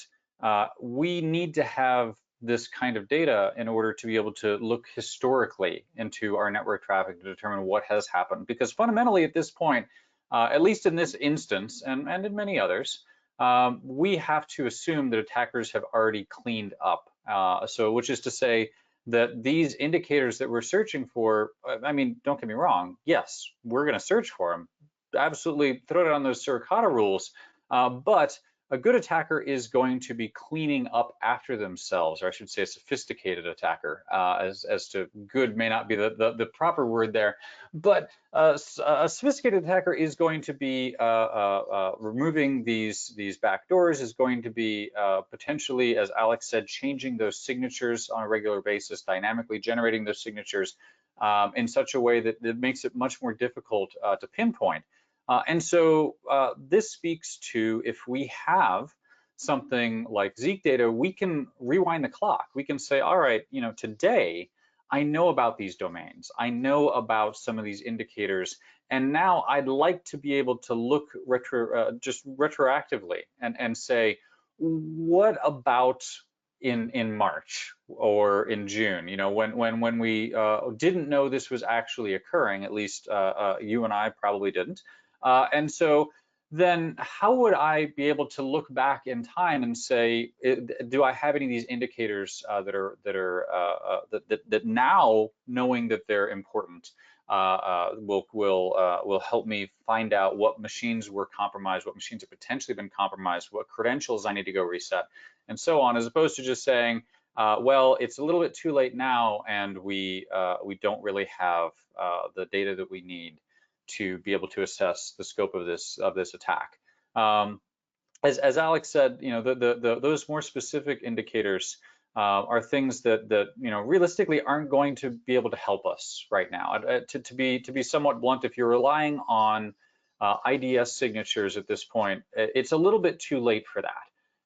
Speaker 2: we need to have this kind of data in order to be able to look historically into our network traffic to determine what has happened. Because fundamentally at this point, at least in this instance and in many others, we have to assume that attackers have already cleaned up. So which is to say that these indicators that we're searching for, I mean, don't get me wrong, yes, we're going to search for them. Absolutely throw it on those Suricata rules, but a good attacker is going to be cleaning up after themselves, or I should say a sophisticated attacker, as to good may not be the proper word there, but a sophisticated attacker is going to be removing these backdoors, is going to be potentially, as Alex said, changing those signatures on a regular basis, dynamically generating those signatures in such a way that makes it much more difficult to pinpoint. And so this speaks to, if we have something like Zeek data, we can rewind the clock. We can say, all right, today I know about these domains. I know about some of these indicators. And now I'd like to be able to look just retroactively and say, what about in March or in June, when we didn't know this was actually occurring, at least you and I probably didn't. And so then how would I be able to look back in time and say, do I have any of these indicators that now, knowing that they're important, will help me find out what machines were compromised, what machines have potentially been compromised, what credentials I need to go reset, and so on, as opposed to just saying, well, it's a little bit too late now, and we don't really have the data that we need to be able to assess the scope of this attack. As Alex said, those more specific indicators are things that realistically aren't going to be able to help us right now. To be somewhat blunt, if you're relying on IDS signatures at this point, it's a little bit too late for that.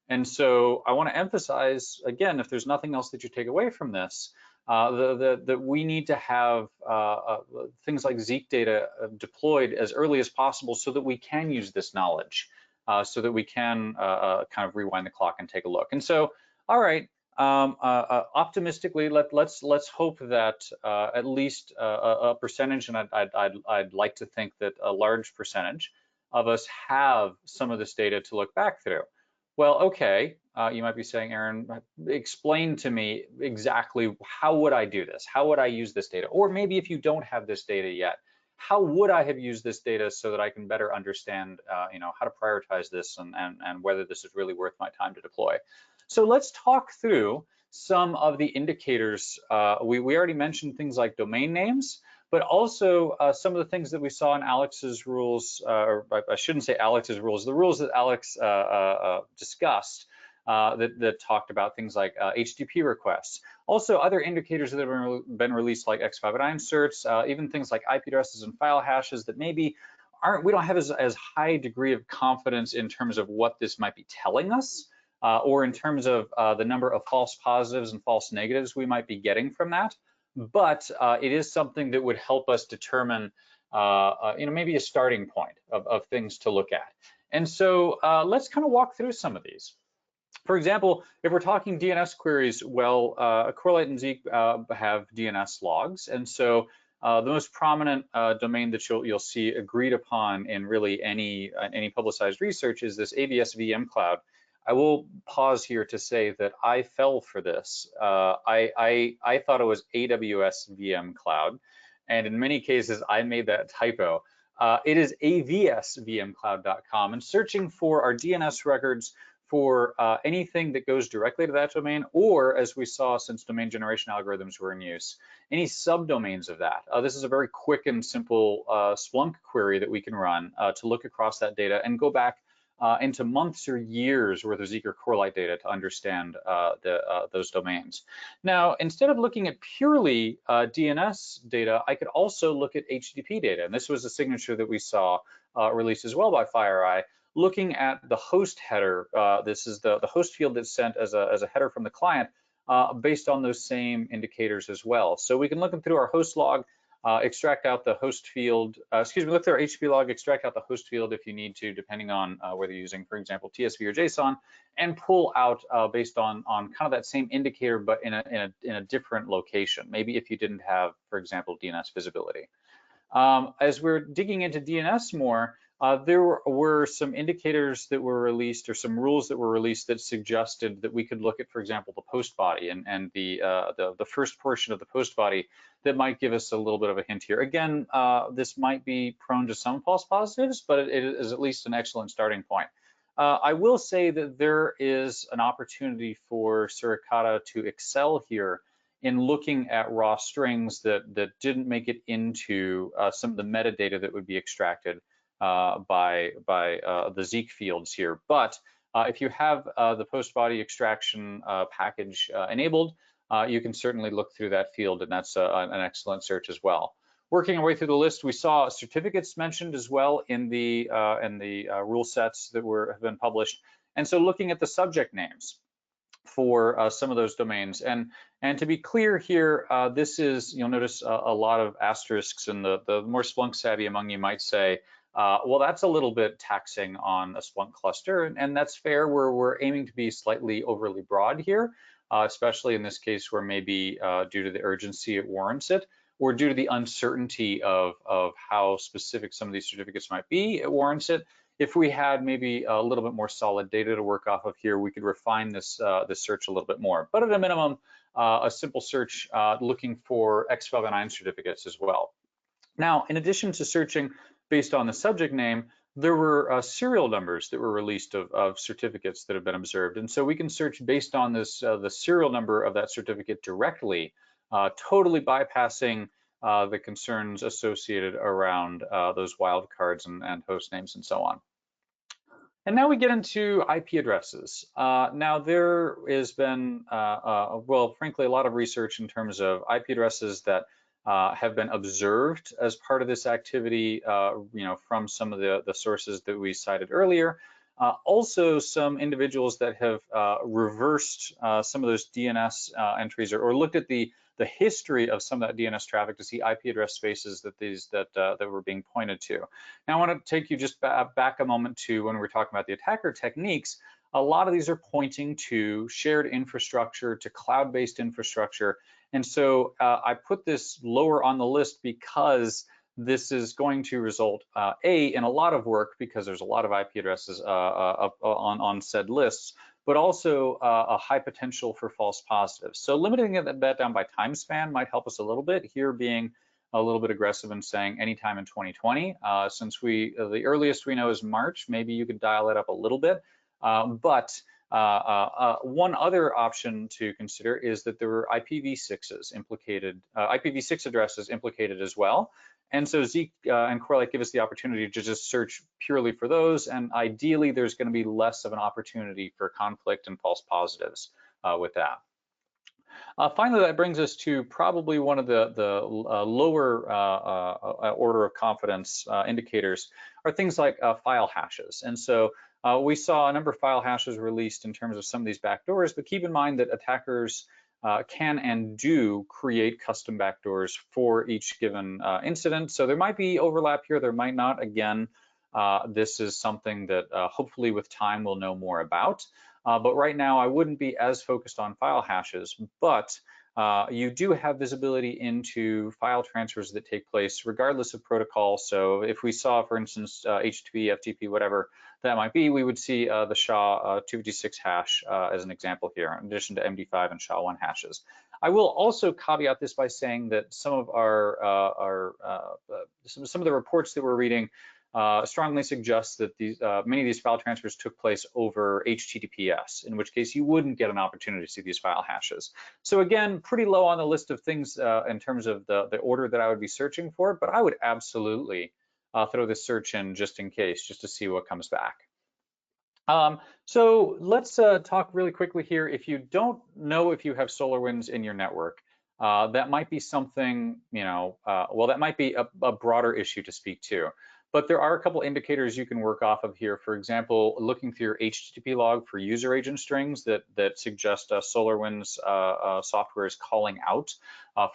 Speaker 2: And so I want to emphasize again, if there's nothing else that you take away from this, that we need to have things like Zeek data deployed as early as possible so that we can use this knowledge, so that we can kind of rewind the clock and take a look. And so, all right, optimistically, let's hope that at least a percentage, and I'd like to think that a large percentage of us have some of this data to look back through. Well, okay, you might be saying, Aaron, explain to me exactly how would I do this? How would I use this data? Or maybe if you don't have this data yet, how would I have used this data so that I can better understand, how to prioritize this and whether this is really worth my time to deploy? So let's talk through some of the indicators. We already mentioned things like domain names, but also some of the things that we saw in Alex's rules, or I shouldn't say Alex's rules, the rules that Alex discussed that talked about things like HTTP requests. Also other indicators that have been released like X509 certs, even things like IP addresses and file hashes that maybe we don't have as high a degree of confidence in terms of what this might be telling us, or in terms of the number of false positives and false negatives we might be getting from that. But it is something that would help us determine, maybe a starting point of things to look at. And so let's kind of walk through some of these. For example, if we're talking DNS queries, well, Corelight and Zeek have DNS logs. And so the most prominent domain that you'll see agreed upon in really any publicized research is this AWS VM cloud. I will pause here to say that I fell for this. I thought it was AWS VM Cloud, and in many cases I made that typo. It is avsvmcloud.com, and searching for our DNS records for anything that goes directly to that domain, or as we saw since domain generation algorithms were in use, any subdomains of that. This is a very quick and simple Splunk query that we can run to look across that data and go back into months or years worth of Zeek or Corelight data to understand those domains. Now, instead of looking at purely DNS data, I could also look at HTTP data. And this was a signature that we saw released as well by FireEye, looking at the host header. This is the host field that's sent as a header from the client based on those same indicators as well. So we can look through our host log, extract out the host field, look through our HTTP log, extract out the host field if you need to, depending on whether you're using, for example, TSV or JSON, and pull out based on kind of that same indicator, but in a different location. Maybe if you didn't have, for example, DNS visibility. As we're digging into DNS more, there were some indicators that were released, or some rules that were released, that suggested that we could look at, for example, the post body and the first portion of the post body that might give us a little bit of a hint here. Again, this might be prone to some false positives, but it is at least an excellent starting point. I will say that there is an opportunity for Suricata to excel here in looking at raw strings that didn't make it into some of the metadata that would be extracted by the Zeek fields here. But if you have the post-body extraction package enabled, you can certainly look through that field, and that's an excellent search as well. Working our way through the list, we saw certificates mentioned as well in the rule sets that have been published. And so looking at the subject names for some of those domains. And to be clear here, this is, you'll notice a lot of asterisks, and the more Splunk savvy among you might say, well, that's a little bit taxing on a Splunk cluster, and that's fair. We're aiming to be slightly overly broad here, especially in this case where maybe due to the urgency it warrants it, or due to the uncertainty of how specific some of these certificates might be, it warrants it. If we had maybe a little bit more solid data to work off of here, we could refine this search a little bit more. But at a minimum, a simple search looking for X509 certificates as well. Now, in addition to searching based on the subject name, there were serial numbers that were released of certificates that have been observed. And so we can search based on this the serial number of that certificate directly, totally bypassing the concerns associated around those wildcards and host names and so on. And now we get into IP addresses. Now there has been, well, frankly, a lot of research in terms of IP addresses that have been observed as part of this activity, from some of the sources that we cited earlier. Also, some individuals that have reversed some of those DNS entries or looked at the history of some of that DNS traffic to see IP address spaces that were being pointed to. Now, I want to take you just back a moment to when we were talking about the attacker techniques. A lot of these are pointing to shared infrastructure, to cloud-based infrastructure. And so I put this lower on the list because this is going to result, in a lot of work because there's a lot of IP addresses on said lists, but also a high potential for false positives. So limiting that down by time span might help us a little bit, here being a little bit aggressive and saying anytime in 2020. Since the earliest we know is March, maybe you could dial it up a little bit. But one other option to consider is that there were IPv6s implicated, IPv6 addresses implicated as well. And so Zeek and Corelight give us the opportunity to just search purely for those, and ideally there's going to be less of an opportunity for conflict and false positives with that. Finally, that brings us to probably one of the lower order of confidence indicators are things like file hashes. And so we saw a number of file hashes released in terms of some of these backdoors, but keep in mind that attackers can and do create custom backdoors for each given incident. So there might be overlap here, there might not. Again, this is something that hopefully with time we'll know more about. But right now I wouldn't be as focused on file hashes, but you do have visibility into file transfers that take place regardless of protocol. So if we saw, for instance, HTTP, FTP, whatever that might be, we would see the SHA-256 hash as an example here, in addition to MD5 and SHA-1 hashes. I will also caveat this by saying that some of some of the reports that we're reading strongly suggests that many of these file transfers took place over HTTPS, in which case you wouldn't get an opportunity to see these file hashes. So again, pretty low on the list of things in terms of the order that I would be searching for, but I would absolutely throw this search in just in case, just to see what comes back. So let's talk really quickly here. If you don't know if you have SolarWinds in your network, that might be something, well, that might be a broader issue to speak to. But there are a couple indicators you can work off of here. For example, looking through your HTTP log for user agent strings that suggest SolarWinds software is calling out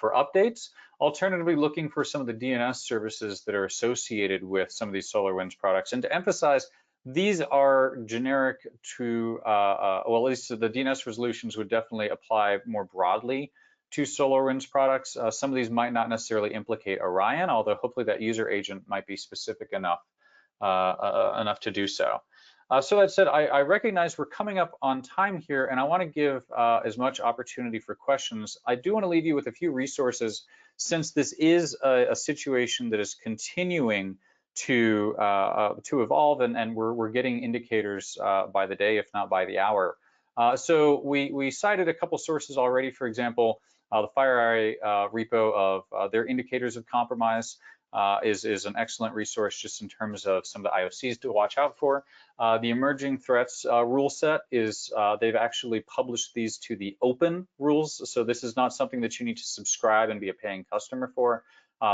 Speaker 2: for updates. Alternatively, looking for some of the DNS services that are associated with some of these SolarWinds products. And to emphasize, these are generic to, well, at least the DNS resolutions would definitely apply more broadly to SolarWinds products. Some of these might not necessarily implicate Orion, although hopefully that user agent might be specific enough to do so. So that said, I recognize we're coming up on time here, and I want to give as much opportunity for questions. I do want to leave you with a few resources, since this is a situation that is continuing to evolve, and we're getting indicators by the day, if not by the hour. So we cited a couple sources already. For example, the FireEye repo of their indicators of compromise is an excellent resource just in terms of some of the IOCs to watch out for. The emerging threats rule set is, they've actually published these to the open rules. So this is not something that you need to subscribe and be a paying customer for.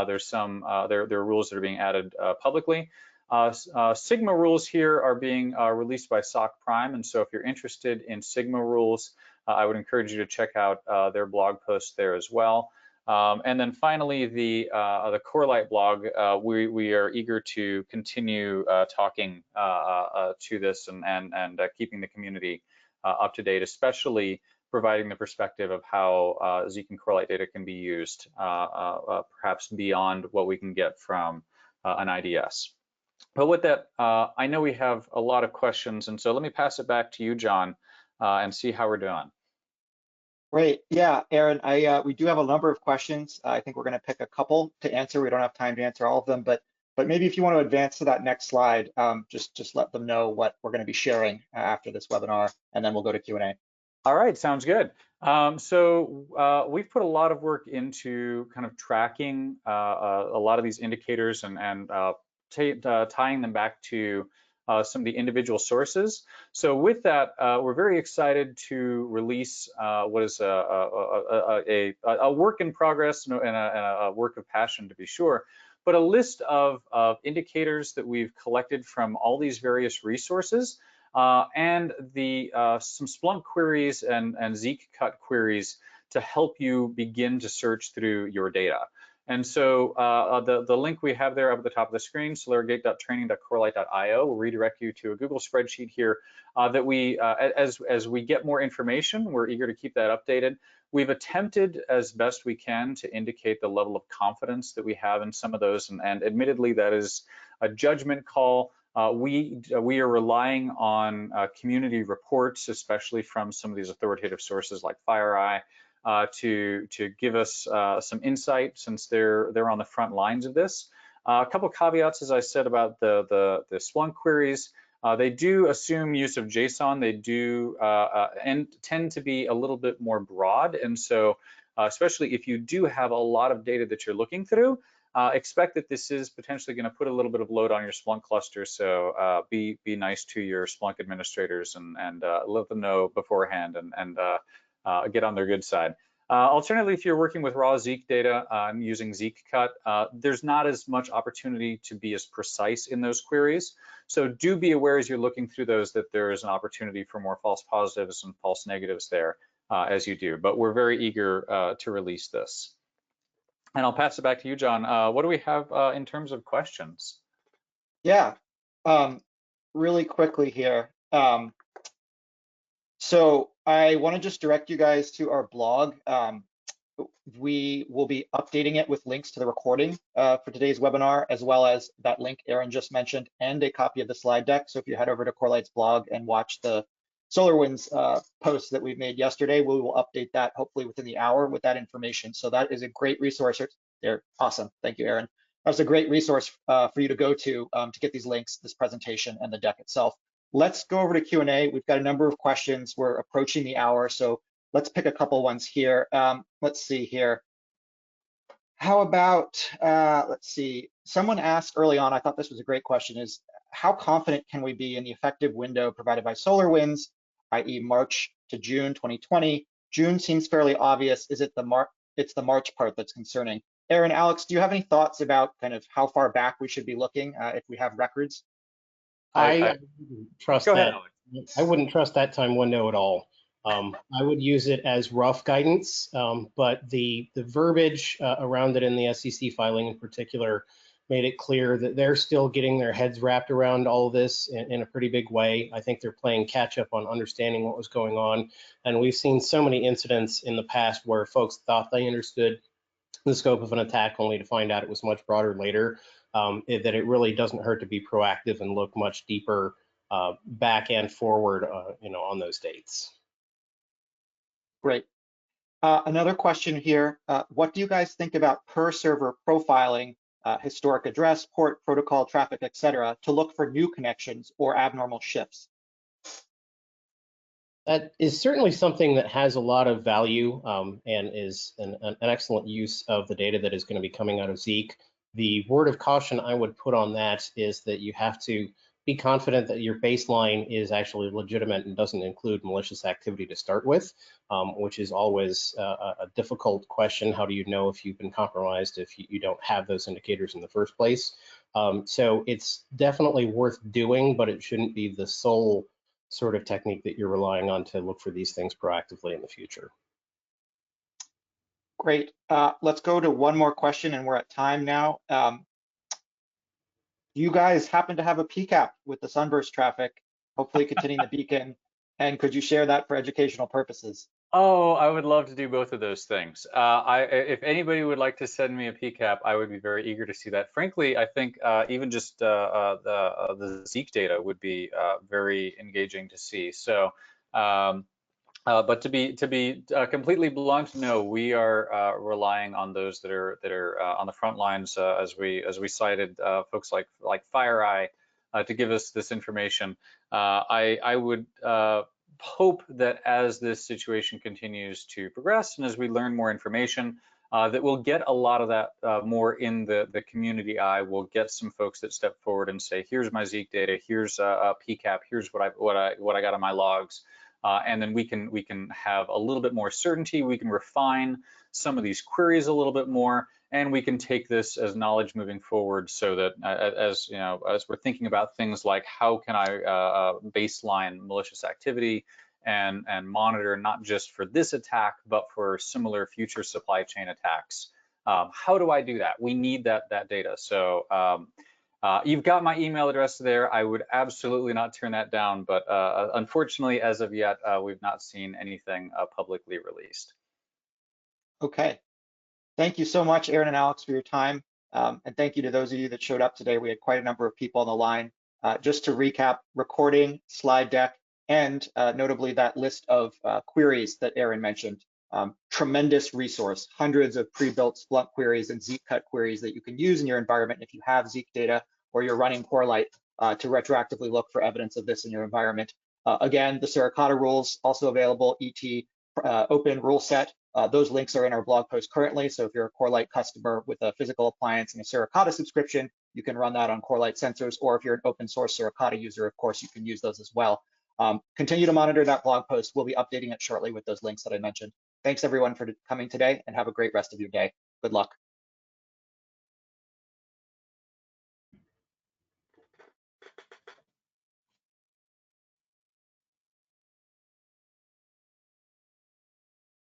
Speaker 2: There's some, there are rules that are being added publicly. Sigma rules here are being released by SOC Prime. And so if you're interested in Sigma rules, I would encourage you to check out their blog post there as well. And then finally, the Corelight blog, we are eager to continue talking to this and keeping the community up to date, especially providing the perspective of how Zeek and Corelight data can be used, perhaps beyond what we can get from an IDS. But with that, I know we have a lot of questions, and so let me pass it back to you, John, and see how we're doing.
Speaker 1: Great. Yeah, Aaron, we do have a number of questions. I think we're going to pick a couple to answer. We don't have time to answer all of them, but maybe if you want to advance to that next slide, just let them know what we're going to be sharing after this webinar, and then we'll go to Q&A.
Speaker 2: All right, sounds good. So we've put a lot of work into kind of tracking a lot of these indicators and tying them back to some of the individual sources. So with that, we're very excited to release what is a work in progress and a work of passion, to be sure, but a list of indicators that we've collected from all these various resources, and some Splunk queries and Zeek cut queries to help you begin to search through your data. And so the link we have there up at the top of the screen, solarigate.training.corelight.io, will redirect you to a Google spreadsheet here that we, as we get more information, we're eager to keep that updated. We've attempted as best we can to indicate the level of confidence that we have in some of those, and admittedly, that is a judgment call. We are relying on community reports, especially from some of these authoritative sources like FireEye, to give us some insight, since they're on the front lines of this. A couple of caveats, as I said, about the Splunk queries. They do assume use of JSON. They do and tend to be a little bit more broad, and so especially if you do have a lot of data that you're looking through, expect that this is potentially going to put a little bit of load on your Splunk cluster. So be nice to your Splunk administrators and let them know beforehand and get on their good side. Alternatively, if you're working with raw Zeek data and using Zeek cut, there's not as much opportunity to be as precise in those queries. So do be aware as you're looking through those that there is an opportunity for more false positives and false negatives there as you do. But we're very eager to release this. And I'll pass it back to you, John. What do we have in terms of questions?
Speaker 1: Yeah, really quickly here. So I want to just direct you guys to our blog. We will be updating it with links to the recording for today's webinar, as well as that link Aaron just mentioned, and a copy of the slide deck. So if you head over to Corelight's blog and watch the SolarWinds post that we made yesterday, we will update that hopefully within the hour with that information. So that is a great resource. They're awesome. Thank you, Aaron. That's a great resource for you to go to get these links, this presentation, and the deck itself. Let's go over to Q&A. We've got a number of questions. We're approaching the hour, so let's pick a couple ones here. Let's see here. How about, let's see, someone asked early on, I thought this was a great question, is how confident can we be in the effective window provided by SolarWinds, i.e. March to June 2020? June seems fairly obvious. Is it it's the March part that's concerning? Aaron, Alex, do you have any thoughts about kind of how far back we should be looking if we have records?
Speaker 3: I wouldn't trust
Speaker 2: Go
Speaker 3: that.
Speaker 2: ahead, Alex.
Speaker 3: I wouldn't trust that time window at all. I would use it as rough guidance, but the verbiage around it in the SEC filing in particular made it clear that they're still getting their heads wrapped around all of this in a pretty big way. I think they're playing catch up on understanding what was going on. And we've seen so many incidents in the past where folks thought they understood the scope of an attack only to find out it was much broader later, that it really doesn't hurt to be proactive and look much deeper back and forward on those dates.
Speaker 1: Great. Another question here. What do you guys think about per server profiling historic address, port, protocol, traffic, etc., to look for new connections or abnormal shifts?
Speaker 3: That is certainly something that has a lot of value and is an excellent use of the data that is going to be coming out of Zeek. The word of caution I would put on that is that you have to be confident that your baseline is actually legitimate and doesn't include malicious activity to start with, which is always a difficult question. How do you know if you've been compromised if you don't have those indicators in the first place? So it's definitely worth doing, but it shouldn't be the sole sort of technique that you're relying on to look for these things proactively in the future.
Speaker 1: Great. Let's go to one more question, and we're at time now. You guys happen to have a PCAP with the Sunburst traffic, hopefully containing the beacon, and could you share that for educational purposes?
Speaker 2: Oh, I would love to do both of those things. If anybody would like to send me a PCAP, I would be very eager to see that. Frankly, I think even just the Zeek data would be very engaging to see. So, but to be completely blunt, no, we are relying on those that are on the front lines, as we cited folks like FireEye to give us this information. I would hope that as this situation continues to progress and as we learn more information, that we'll get a lot of that more in the community eye. We'll get some folks that step forward and say, here's my Zeek data, here's a PCAP, here's what I got on my logs. And then we can have a little bit more certainty. We can refine some of these queries a little bit more, and we can take this as knowledge moving forward. So that as you know, as we're thinking about things like how can I baseline malicious activity and monitor not just for this attack but for similar future supply chain attacks. How do I do that? We need that data. So. You've got my email address there. I would absolutely not turn that down, but unfortunately, as of yet, we've not seen anything publicly released.
Speaker 1: Okay. Thank you so much, Aaron and Alex, for your time. And thank you to those of you that showed up today. We had quite a number of people on the line. Just to recap, recording, slide deck, and notably that list of queries that Aaron mentioned. Tremendous resource, hundreds of pre-built Splunk queries and Zeek cut queries that you can use in your environment if you have Zeek data or you're running Corelight to retroactively look for evidence of this in your environment. Again, the Suricata rules also available, ET, open rule set. Those links are in our blog post currently. So if you're a Corelight customer with a physical appliance and a Suricata subscription, you can run that on Corelight sensors. Or if you're an open source Suricata user, of course, you can use those as well. Continue to monitor that blog post. We'll be updating it shortly with those links that I mentioned. Thanks everyone for coming today and have a great rest of your day. Good luck.